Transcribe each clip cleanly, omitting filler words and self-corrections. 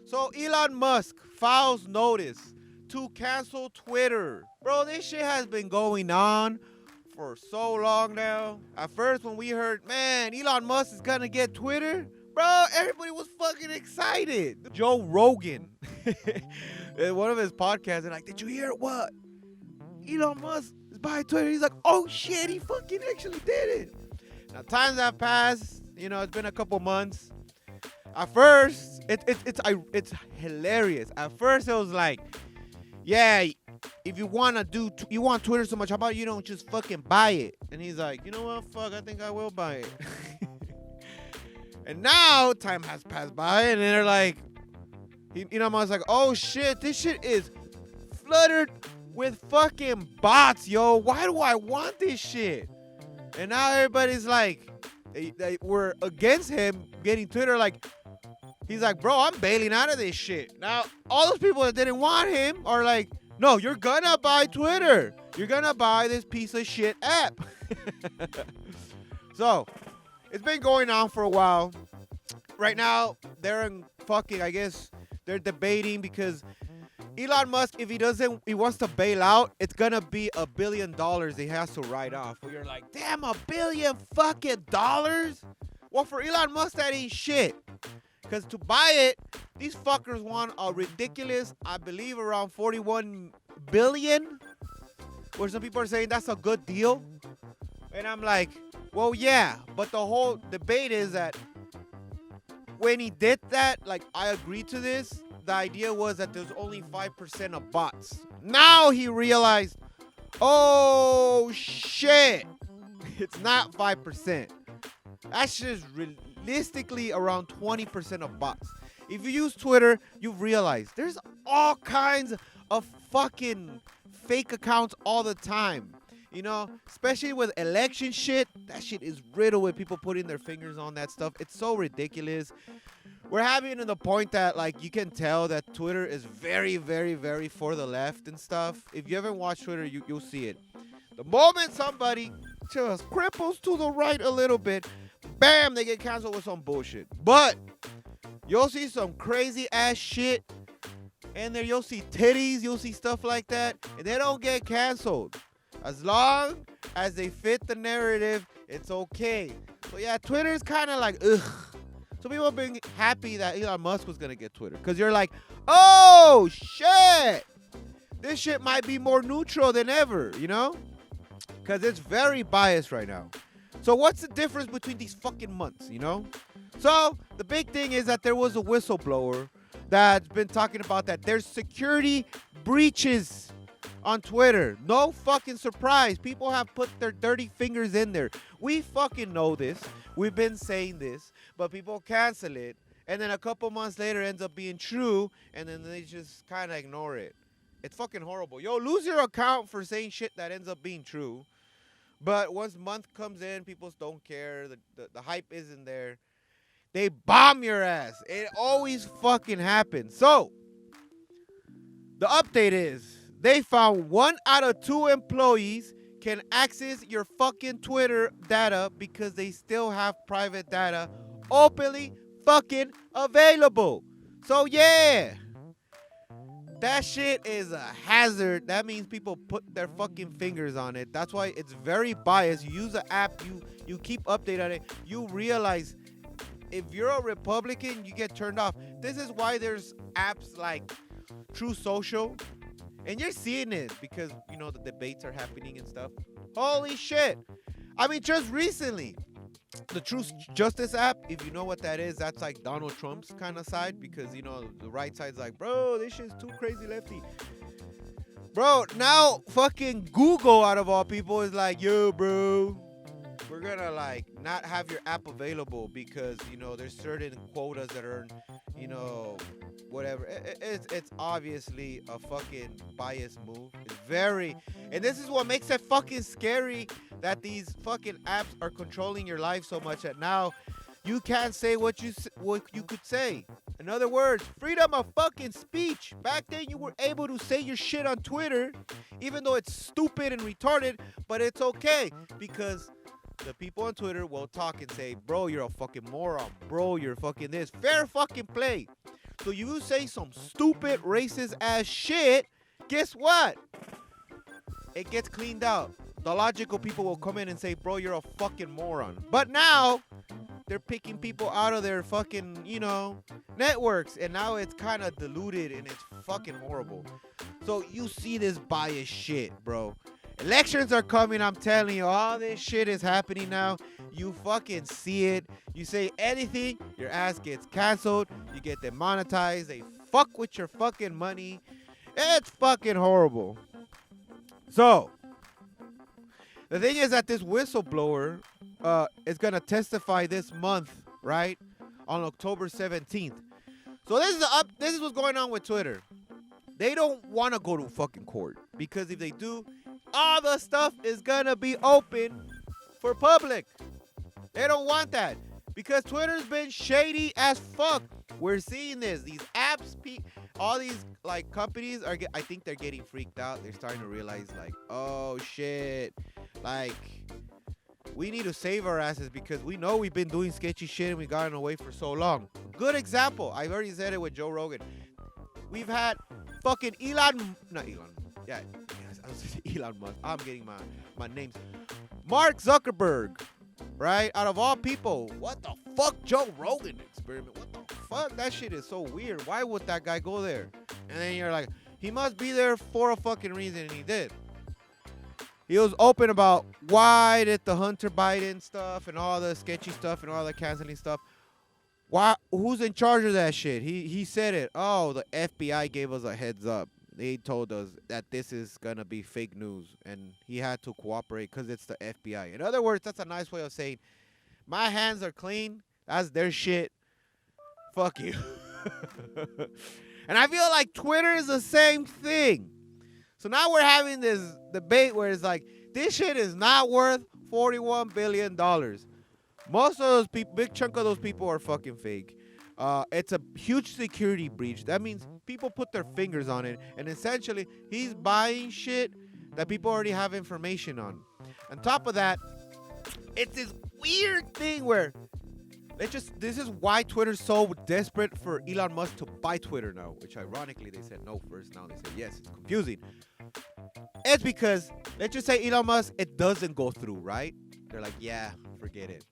So Elon Musk files notice to cancel Twitter. Bro, this shit has been going on for so long now. At first, when we heard, man, Elon Musk is gonna get Twitter, bro, everybody was fucking excited. Joe Rogan, in one of his podcasts, they're like, did you hear what? Elon Musk is buying Twitter. He's like, oh shit, he fucking actually did it. Now, times have passed. You know, it's been a couple months. At first, it's hilarious. At first, it was like, yeah, if you want Twitter so much, how about you don't just fucking buy it? And he's like, you know what, fuck, I think I will buy it. And now time has passed by, and they're like, I was like, oh shit, this shit is flooded with fucking bots, yo. Why do I want this shit? And now everybody's like, they were against him getting Twitter. Like, he's like, bro, I'm bailing out of this shit. Now, all those people that didn't want him are like, no, you're gonna buy Twitter. You're gonna buy this piece of shit app. So, it's been going on for a while. Right now, they're in fucking, I guess, they're debating because Elon Musk, if he wants to bail out, it's gonna be $1 billion he has to write off. Well, you're like, damn, $1 billion fucking dollars? Well, for Elon Musk, that ain't shit. Because to buy it, these fuckers want a ridiculous, I believe, around 41 billion. Where some people are saying that's a good deal. And I'm like, well, yeah. But the whole debate is that when he did that, like, I agreed to this. The idea was that there's only 5% of bots. Now he realized, oh, shit. It's not 5%. That's just realistically around 20% of bots. If you use Twitter, you've realized there's all kinds of fucking fake accounts all the time. You know, especially with election shit, that shit is riddled with people putting their fingers on that stuff. It's so ridiculous. We're having to the point that, like, you can tell that Twitter is very, very, very for the left and stuff. If you haven't watched Twitter, you'll see it. The moment somebody just cripples to the right a little bit, bam, they get canceled with some bullshit. But you'll see some crazy ass shit, and then you'll see titties, you'll see stuff like that, and they don't get canceled. As long as they fit the narrative, it's okay. So yeah, Twitter's kind of like, ugh. So people have been happy that Elon Musk was going to get Twitter. Because you're like, oh, shit. This shit might be more neutral than ever, you know? Because it's very biased right now. So what's the difference between these fucking months, you know? So the big thing is that there was a whistleblower that's been talking about that there's security breaches on Twitter. No fucking surprise. People have put their dirty fingers in there. We fucking know this. We've been saying this, but people cancel it. And then a couple months later it ends up being true, and then they just kind of ignore it. It's fucking horrible. Yo, lose your account for saying shit that ends up being true. But once month comes in, people don't care. The hype isn't there. They bomb your ass. It always fucking happens. So, the update is, they found 1 out of 2 employees can access your fucking Twitter data because they still have private data openly fucking available. So yeah, that shit is a hazard. That means people put their fucking fingers on it. That's why it's very biased. You use an app, you keep updating it. You realize if you're a Republican, you get turned off. This is why there's apps like True Social. And you're seeing it because, you know, the debates are happening and stuff. Holy shit. I mean, just recently, the Truth Justice app, if you know what that is, that's like Donald Trump's kind of side. Because, you know, the right side's like, bro, this shit's too crazy lefty. Bro, now fucking Google, out of all people, is like, yo, bro, we're gonna, like, not have your app available because, you know, there's certain quotas that are, you know, whatever. It's obviously a fucking biased move. It's very, and this is what makes it fucking scary, that these fucking apps are controlling your life so much that now you can't say what you could say. In other words, freedom of fucking speech. Back then you were able to say your shit on Twitter, even though it's stupid and retarded, but it's okay because the people on Twitter will talk and say, bro, you're a fucking moron. Bro, you're fucking this. Fair fucking play. So you say some stupid racist ass shit, guess what? It gets cleaned out. The logical people will come in and say, bro, you're a fucking moron. But now they're picking people out of their fucking, networks. And now it's kind of diluted and it's fucking horrible. So you see this biased shit, bro. Elections are coming, I'm telling you. All this shit is happening now. You fucking see it. You say anything, your ass gets canceled. You get demonetized. They fuck with your fucking money. It's fucking horrible. So, the thing is that this whistleblower is going to testify this month, right? On October 17th. So this is what's going on with Twitter. They don't want to go to fucking court. Because if they do, all the stuff is going to be open for public. They don't want that. Because Twitter's been shady as fuck. We're seeing this. These apps, all these like companies I think they're getting freaked out. They're starting to realize like, oh shit, like we need to save our asses because we know we've been doing sketchy shit and we've gotten away for so long. Good example. I've already said it with Joe Rogan. We've had fucking Elon Musk. I'm getting my names. Mark Zuckerberg, right? Out of all people, what the fuck, Joe Rogan experiment? What the fuck? That shit is so weird. Why would that guy go there? And then you're like, he must be there for a fucking reason, and he did. He was open about why did the Hunter Biden stuff and all the sketchy stuff and all the canceling stuff. Why? Who's in charge of that shit? He said it. Oh, the FBI gave us a heads up. They told us that this is going to be fake news, and he had to cooperate because it's the FBI. In other words, that's a nice way of saying, my hands are clean. That's their shit. Fuck you. And I feel like Twitter is the same thing. So now we're having this debate where it's like, this shit is not worth $41 billion. Most of those people, big chunk of those people are fucking fake. It's a huge security breach. That means people put their fingers on it, and essentially he's buying shit that people already have information on. On top of that, it's this weird thing where this is why Twitter's so desperate for Elon Musk to buy Twitter now, which ironically they said no first, now they said yes. It's confusing. It's because, let's just say Elon Musk, it doesn't go through, right? They're like, yeah, forget it.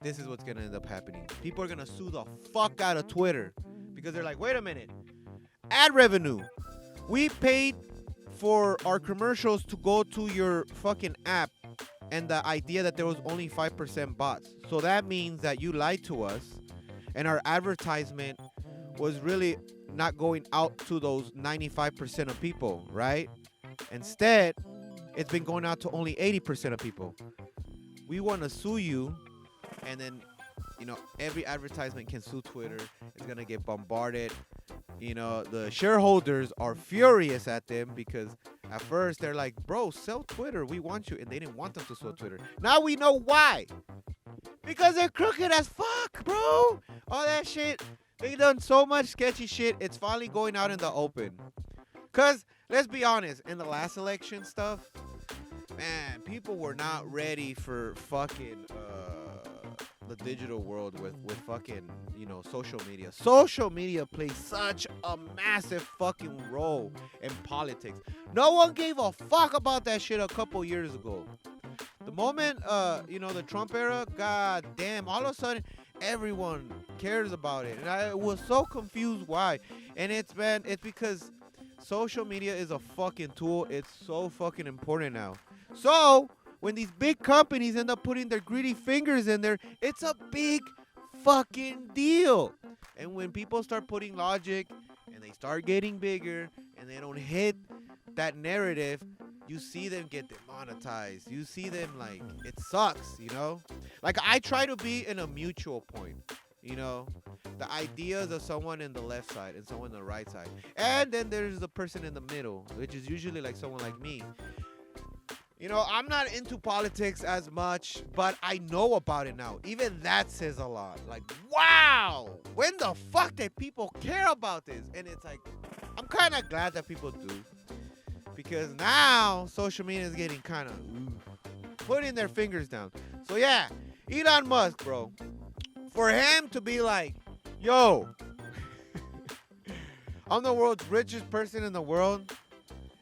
This is what's going to end up happening. People are going to sue the fuck out of Twitter because they're like, wait a minute. Ad revenue. We paid for our commercials to go to your fucking app, and the idea that there was only 5% bots. So that means that you lied to us, and our advertisement was really not going out to those 95% of people, right? Instead, it's been going out to only 80% of people. We want to sue you, and then, every advertisement can sue Twitter. It's going to get bombarded. The shareholders are furious at them because at first they're like, bro, sell Twitter. We want you. And they didn't want them to sell Twitter. Now we know why. Because they're crooked as fuck, bro. All that shit. They done so much sketchy shit. It's finally going out in the open. Because, let's be honest, in the last election stuff, man, people were not ready for fucking the digital world with fucking, social media. Social media plays such a massive fucking role in politics. No one gave a fuck about that shit a couple years ago. The moment, the Trump era, god damn, all of a sudden, everyone cares about it. And I was so confused why. And it's because social media is a fucking tool. It's so fucking important now. So, when these big companies end up putting their greedy fingers in there, it's a big fucking deal. And when people start putting logic and they start getting bigger and they don't hit that narrative, you see them get demonetized. You see them like, it sucks, Like, I try to be in a mutual point, the ideas of someone in the left side and someone on the right side. And then there's the person in the middle, which is usually like someone like me. I'm not into politics as much, but I know about it now. Even that says a lot. Like, wow, when the fuck did people care about this? And it's like, I'm kind of glad that people do. Because now social media is getting kind of, putting their fingers down. So yeah, Elon Musk, bro. For him to be like, yo, I'm the world's richest person in the world,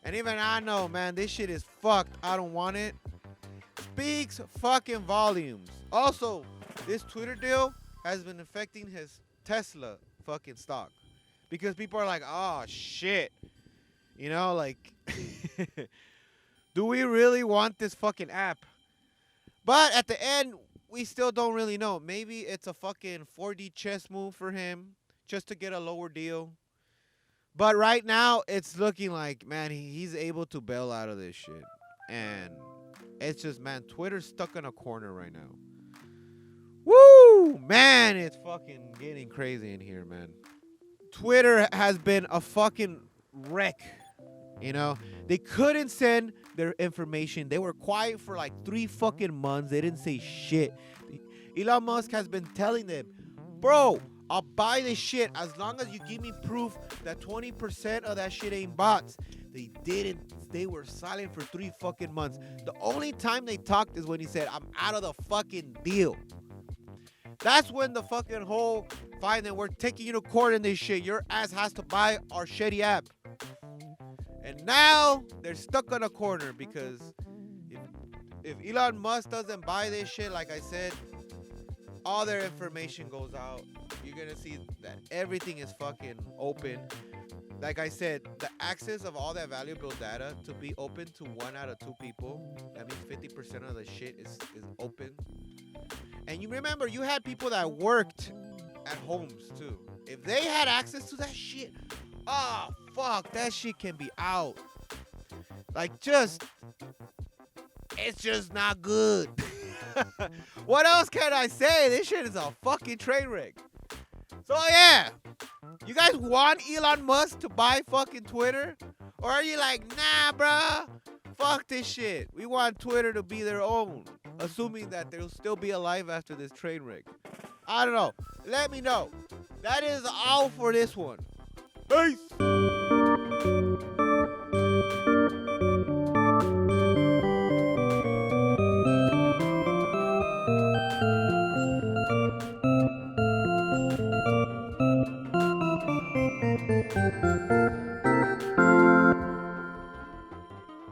and even I know, man, this shit is fucked. I don't want it. Speaks fucking volumes. Also, this Twitter deal has been affecting his Tesla fucking stock. Because people are like, oh, shit. You know, like, do we really want this fucking app? But at the end, we still don't really know. Maybe it's a fucking 4D chess move for him just to get a lower deal. But right now, it's looking like, man, he's able to bail out of this shit. And it's just, man, Twitter's stuck in a corner right now. Woo! Man, it's fucking getting crazy in here, man. Twitter has been a fucking wreck. You know, they couldn't send their information. They were quiet for like 3 fucking months. They didn't say shit. Elon Musk has been telling them, bro, I'll buy this shit as long as you give me proof that 20% of that shit ain't bots. They didn't. They were silent for 3 fucking months. The only time they talked is when he said, I'm out of the fucking deal. That's when the fucking whole, fine, then we're taking you to court in this shit. Your ass has to buy our shitty app. And now they're stuck on a corner because if Elon Musk doesn't buy this shit, like I said, all their information goes out. You're going to see that everything is fucking open. Like I said, the access of all that valuable data to be open to 1 out of 2 people. That means 50% of the shit is open. And you remember, you had people that worked at homes too. If they had access to that shit, oh, fuck, that shit can be out. Like, it's just not good. What else can I say? This shit is a fucking train wreck. So, yeah. You guys want Elon Musk to buy fucking Twitter? Or are you like, nah, bruh, fuck this shit. We want Twitter to be their own. Assuming that they'll still be alive after this train wreck. I don't know. Let me know. That is all for this one. Peace.